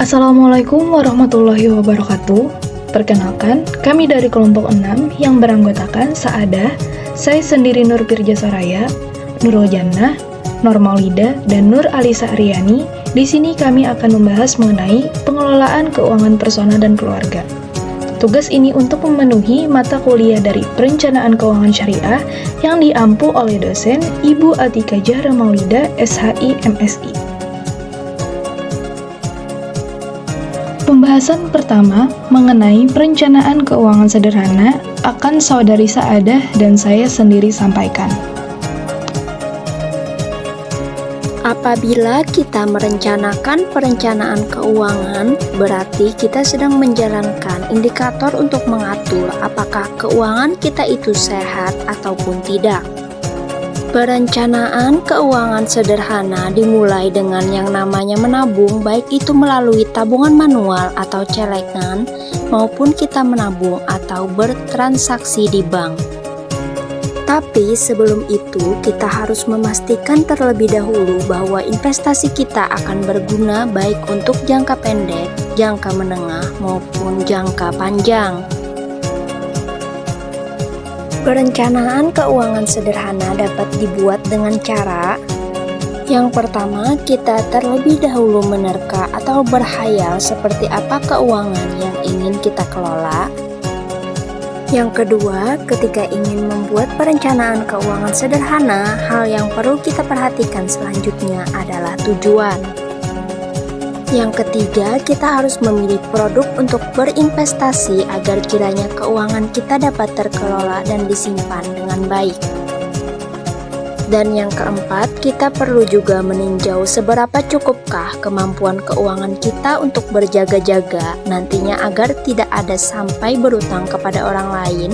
Assalamualaikum warahmatullahi wabarakatuh. Perkenalkan, kami dari kelompok 6 yang beranggotakan Saadah, saya sendiri Nur Pirja Soraya, Nurul Jannah, Nur Maulida, dan Nur Alisa Aryani. Di sini kami akan membahas mengenai pengelolaan keuangan personal dan keluarga. Tugas ini untuk memenuhi mata kuliah dari Perencanaan Keuangan Syariah yang diampu oleh dosen Ibu Atika Zahra Maulida, SHI MSI. Pembahasan pertama mengenai perencanaan keuangan sederhana akan saudari Saadah dan saya sendiri sampaikan. Apabila kita merencanakan perencanaan keuangan, berarti kita sedang menjalankan indikator untuk mengatur apakah keuangan kita itu sehat ataupun tidak. Perencanaan keuangan sederhana dimulai dengan yang namanya menabung, baik itu melalui tabungan manual atau celengan, maupun kita menabung atau bertransaksi di bank. Tapi sebelum itu, kita harus memastikan terlebih dahulu bahwa investasi kita akan berguna baik untuk jangka pendek, jangka menengah, maupun jangka panjang. Perencanaan keuangan sederhana dapat dibuat dengan cara yang pertama, kita terlebih dahulu menerka atau berhayal seperti apa keuangan yang ingin kita kelola. Yang kedua, ketika ingin membuat perencanaan keuangan sederhana, hal yang perlu kita perhatikan selanjutnya adalah tujuan. Yang ketiga, kita harus memilih produk untuk berinvestasi agar kiranya keuangan kita dapat terkelola dan disimpan dengan baik. Dan yang keempat, kita perlu juga meninjau seberapa cukupkah kemampuan keuangan kita untuk berjaga-jaga nantinya agar tidak ada sampai berutang kepada orang lain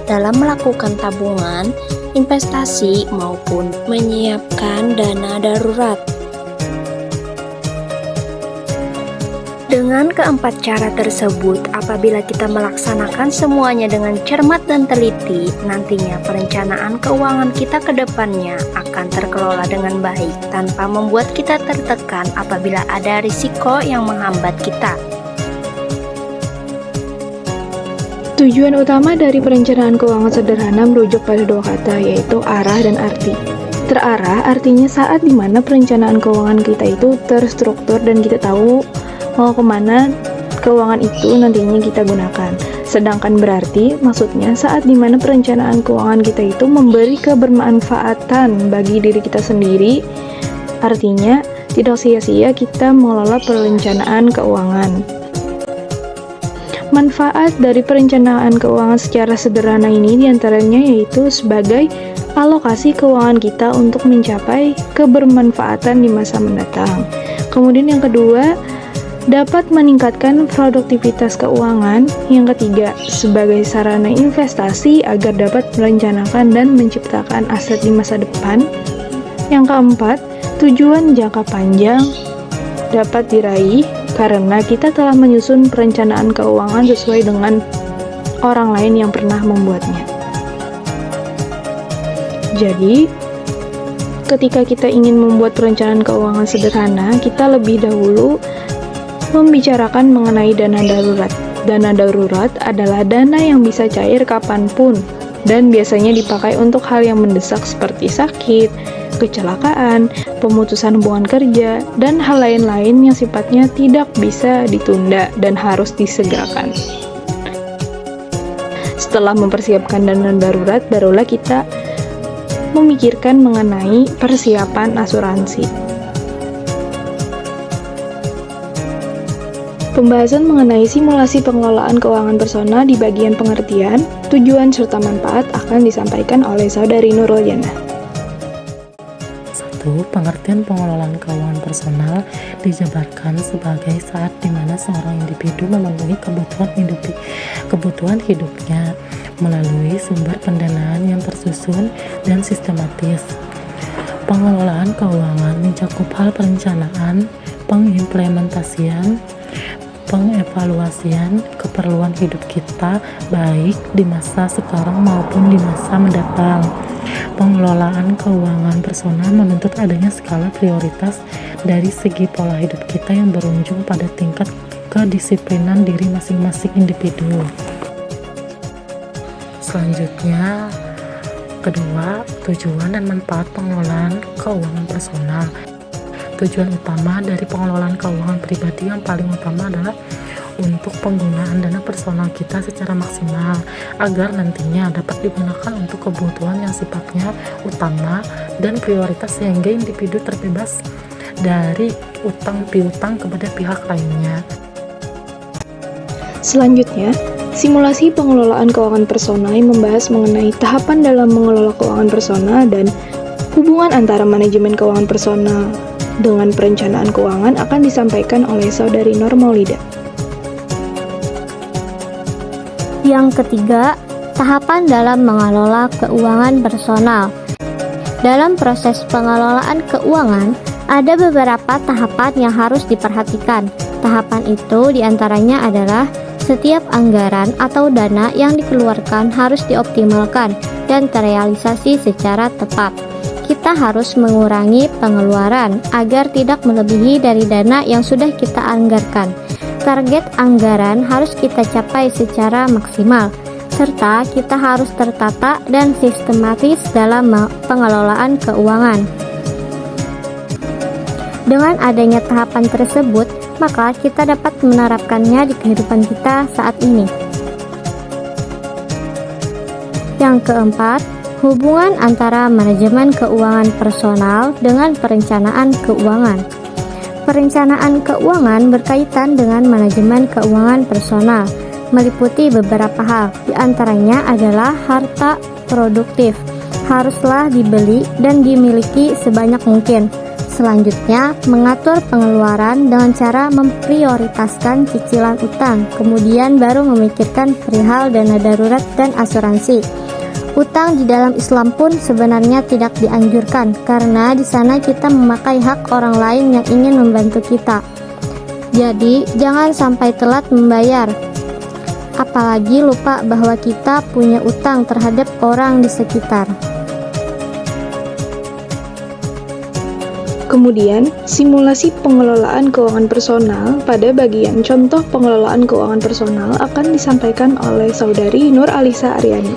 dalam melakukan tabungan, investasi, maupun menyiapkan dana darurat. Dengan keempat cara tersebut, apabila kita melaksanakan semuanya dengan cermat dan teliti, nantinya perencanaan keuangan kita ke depannya akan terkelola dengan baik tanpa membuat kita tertekan apabila ada risiko yang menghambat kita. Tujuan utama dari perencanaan keuangan sederhana merujuk pada dua kata, yaitu arah dan arti. Terarah artinya saat dimana perencanaan keuangan kita itu terstruktur dan kita tahu mau kemana keuangan itu nantinya kita gunakan. Sedangkan berarti maksudnya saat dimana perencanaan keuangan kita itu memberi kebermanfaatan bagi diri kita sendiri, artinya tidak sia-sia kita mengelola perencanaan keuangan. Manfaat dari perencanaan keuangan secara sederhana ini diantaranya yaitu sebagai alokasi keuangan kita untuk mencapai kebermanfaatan di masa mendatang. Kemudian yang kedua, dapat meningkatkan produktivitas keuangan. Yang ketiga, sebagai sarana investasi agar dapat merencanakan dan menciptakan aset di masa depan. Yang keempat, tujuan jangka panjang dapat diraih karena kita telah menyusun perencanaan keuangan sesuai dengan orang lain yang pernah membuatnya. Jadi, ketika kita ingin membuat perencanaan keuangan sederhana, kita lebih dahulu membicarakan mengenai dana darurat. Dana darurat adalah dana yang bisa cair kapanpun dan biasanya dipakai untuk hal yang mendesak seperti sakit, kecelakaan, pemutusan hubungan kerja, dan hal lain-lain yang sifatnya tidak bisa ditunda dan harus disegerakan. Setelah mempersiapkan dana darurat, barulah kita memikirkan mengenai persiapan asuransi. Pembahasan mengenai simulasi pengelolaan keuangan personal di bagian pengertian, tujuan serta manfaat akan disampaikan oleh saudari Nurul Jannah. 1. Pengertian pengelolaan keuangan personal dijabarkan sebagai saat di mana seorang individu memenuhi kebutuhan hidupnya melalui sumber pendanaan yang tersusun dan sistematis. Pengelolaan keuangan mencakup hal perencanaan, pengimplementasian, pengevaluasian keperluan hidup kita baik di masa sekarang maupun di masa mendatang. pengelolaan keuangan personal menuntut adanya skala prioritas dari segi pola hidup kita yang berujung pada tingkat kedisiplinan diri masing-masing individu. Selanjutnya, kedua, tujuan dan manfaat pengelolaan keuangan personal. Tujuan utama dari pengelolaan keuangan pribadi yang paling utama adalah untuk penggunaan dana personal kita secara maksimal agar nantinya dapat digunakan untuk kebutuhan yang sifatnya utama dan prioritas sehingga individu terbebas dari utang piutang kepada pihak lainnya. Selanjutnya, simulasi pengelolaan keuangan personal yang membahas mengenai tahapan dalam mengelola keuangan personal dan hubungan antara manajemen keuangan personal dengan perencanaan keuangan akan disampaikan oleh Saudari Nur Maulida. Yang ketiga, tahapan dalam mengelola keuangan personal. Dalam proses pengelolaan keuangan, ada beberapa tahapan yang harus diperhatikan. Tahapan itu diantaranya adalah setiap anggaran atau dana yang dikeluarkan harus dioptimalkan dan terrealisasi secara tepat. Kita harus mengurangi pengeluaran agar tidak melebihi dari dana yang sudah kita anggarkan. Target anggaran harus kita capai secara maksimal, serta kita harus tertata dan sistematis dalam pengelolaan keuangan. Dengan adanya tahapan tersebut, maka kita dapat menerapkannya di kehidupan kita saat ini. Yang keempat, hubungan antara manajemen keuangan personal dengan perencanaan keuangan. Perencanaan keuangan berkaitan dengan manajemen keuangan personal, meliputi beberapa hal, di antaranya adalah harta produktif, haruslah dibeli dan dimiliki sebanyak mungkin. Selanjutnya, mengatur pengeluaran dengan cara memprioritaskan cicilan utang, kemudian baru memikirkan perihal dana darurat dan asuransi. Utang di dalam Islam pun sebenarnya tidak dianjurkan, karena di sana kita memakai hak orang lain yang ingin membantu kita. Jadi, jangan sampai telat membayar, apalagi lupa bahwa kita punya utang terhadap orang di sekitar. Kemudian, simulasi pengelolaan keuangan personal pada bagian contoh pengelolaan keuangan personal akan disampaikan oleh Saudari Nur Alisa Aryani.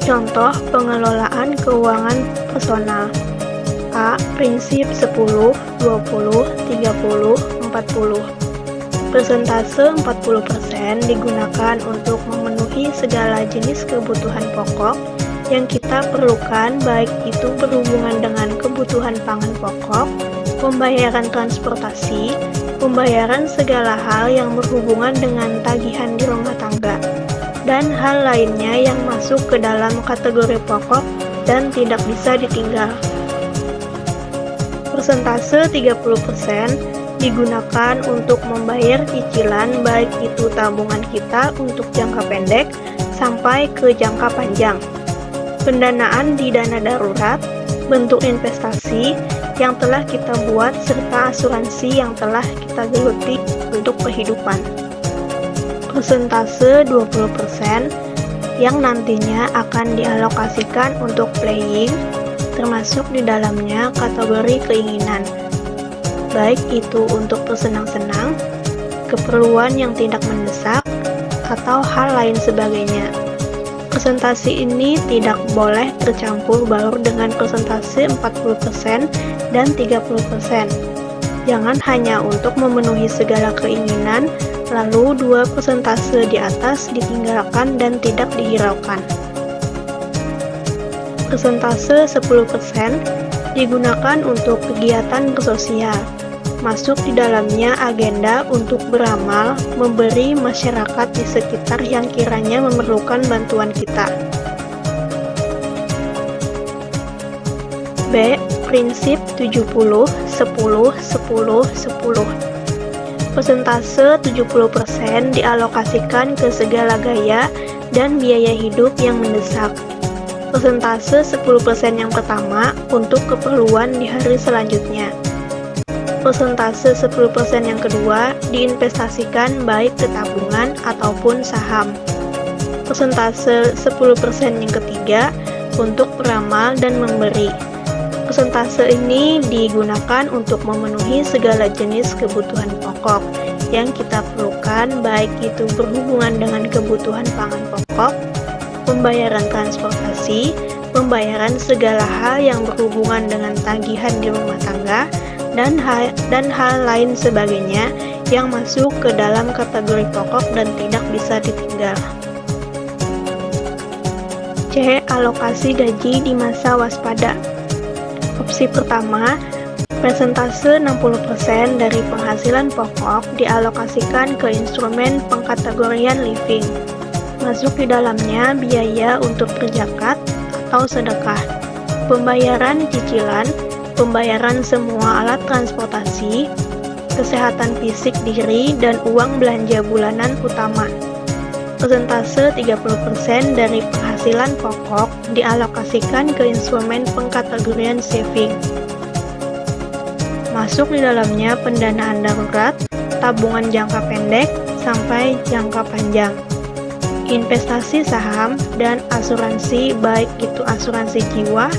Contoh pengelolaan keuangan personal. A. Prinsip 10, 20, 30, 40. Persentase 40% digunakan untuk memenuhi segala jenis kebutuhan pokok yang kita perlukan, baik itu berhubungan dengan kebutuhan pangan pokok, pembayaran transportasi, pembayaran segala hal yang berhubungan dengan tagihan di rumah tangga, dan hal lainnya yang masuk ke dalam kategori pokok dan tidak bisa ditinggal. Persentase 30% digunakan untuk membayar cicilan, baik itu tabungan kita untuk jangka pendek sampai ke jangka panjang. Pendanaan di dana darurat, bentuk investasi yang telah kita buat, serta asuransi yang telah kita geluti untuk kehidupan. Persentase 20% yang nantinya akan dialokasikan untuk playing, termasuk di dalamnya kategori keinginan, baik itu untuk bersenang-senang, keperluan yang tidak mendesak, atau hal lain sebagainya. Presentasi ini tidak boleh tercampur baur dengan persentase 40% dan 30%. Jangan hanya untuk memenuhi segala keinginan, lalu dua persentase di atas ditinggalkan dan tidak dihiraukan. Persentase 10% digunakan untuk kegiatan bersosial. Masuk di dalamnya agenda untuk beramal, memberi masyarakat di sekitar yang kiranya memerlukan bantuan kita. B. Prinsip 70, 10, 10, 10. Persentase 70% dialokasikan ke segala gaya dan biaya hidup yang mendesak. Persentase 10% yang pertama untuk keperluan di hari selanjutnya. Persentase 10% yang kedua diinvestasikan baik ke tabungan ataupun saham. Persentase 10% yang ketiga untuk beramal dan memberi. Persentase ini digunakan untuk memenuhi segala jenis kebutuhan pokok yang kita perlukan, baik itu berhubungan dengan kebutuhan pangan pokok, pembayaran transportasi, pembayaran segala hal yang berhubungan dengan tagihan di rumah tangga, dan hal lain sebagainya yang masuk ke dalam kategori pokok dan tidak bisa ditinggal. C. Alokasi gaji di masa waspada. Opsi pertama, persentase 60% dari penghasilan pokok dialokasikan ke instrumen pengkategorian living. Masuk di dalamnya biaya untuk berzakat atau sedekah, pembayaran cicilan, pembayaran semua alat transportasi, kesehatan fisik diri, dan uang belanja bulanan utama. Persentase 30% dari penghasilan pokok dialokasikan ke instrumen pengkategorian saving. Masuk di dalamnya pendanaan darurat, tabungan jangka pendek sampai jangka panjang, investasi saham, dan asuransi, baik itu asuransi jiwa,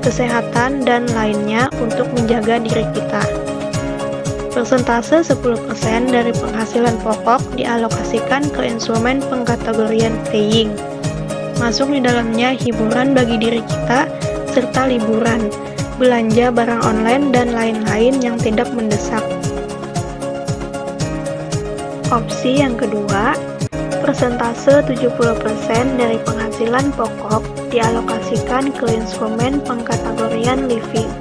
kesehatan, dan lainnya untuk menjaga diri kita. Persentase 10% dari penghasilan pokok dialokasikan ke instrumen pengkategorian playing. Masuk di dalamnya hiburan bagi diri kita, serta liburan, belanja barang online, dan lain-lain yang tidak mendesak. Opsi yang kedua, persentase 70% dari penghasilan pokok dialokasikan ke instrumen pengkategorian living.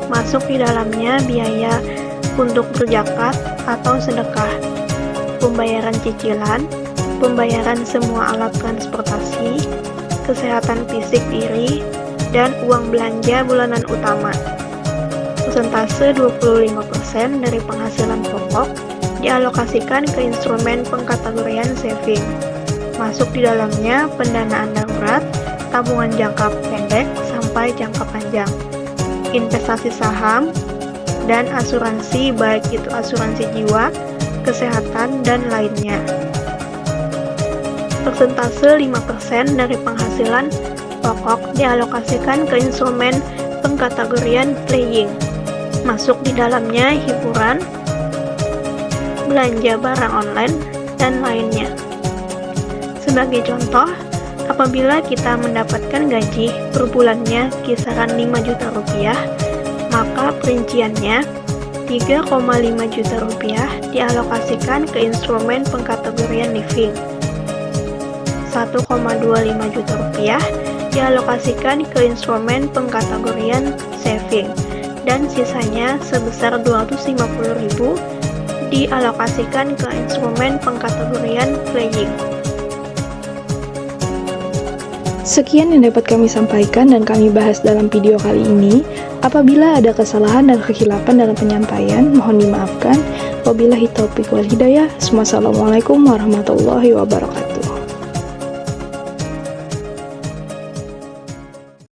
Masuk di dalamnya biaya untuk berzakat atau sedekah, pembayaran cicilan, pembayaran semua alat transportasi, kesehatan fisik diri, dan uang belanja bulanan utama. Persentase 25% dari penghasilan pokok dialokasikan ke instrumen pengkategorian saving. Masuk di dalamnya pendanaan darurat, tabungan jangka pendek sampai jangka panjang, investasi saham, dan asuransi, baik itu asuransi jiwa, kesehatan, dan lainnya. Persentase 5% dari penghasilan pokok dialokasikan ke instrumen pengkategorian playing. Masuk di dalamnya hiburan, belanja barang online, dan lainnya. Sebagai contoh, apabila kita mendapatkan gaji per bulannya kisaran 5 juta rupiah, maka perinciannya 3,5 juta rupiah dialokasikan ke instrumen pengkategorian living, 1,25 juta rupiah dialokasikan ke instrumen pengkategorian saving, dan sisanya sebesar 250.000 dialokasikan ke instrumen pengkategorian playing. Sekian yang dapat kami sampaikan dan kami bahas dalam video kali ini. Apabila ada kesalahan dan kekhilapan dalam penyampaian, mohon dimaafkan. Wabillahi taufiq wal hidayah. Wassalamualaikum warahmatullahi wabarakatuh.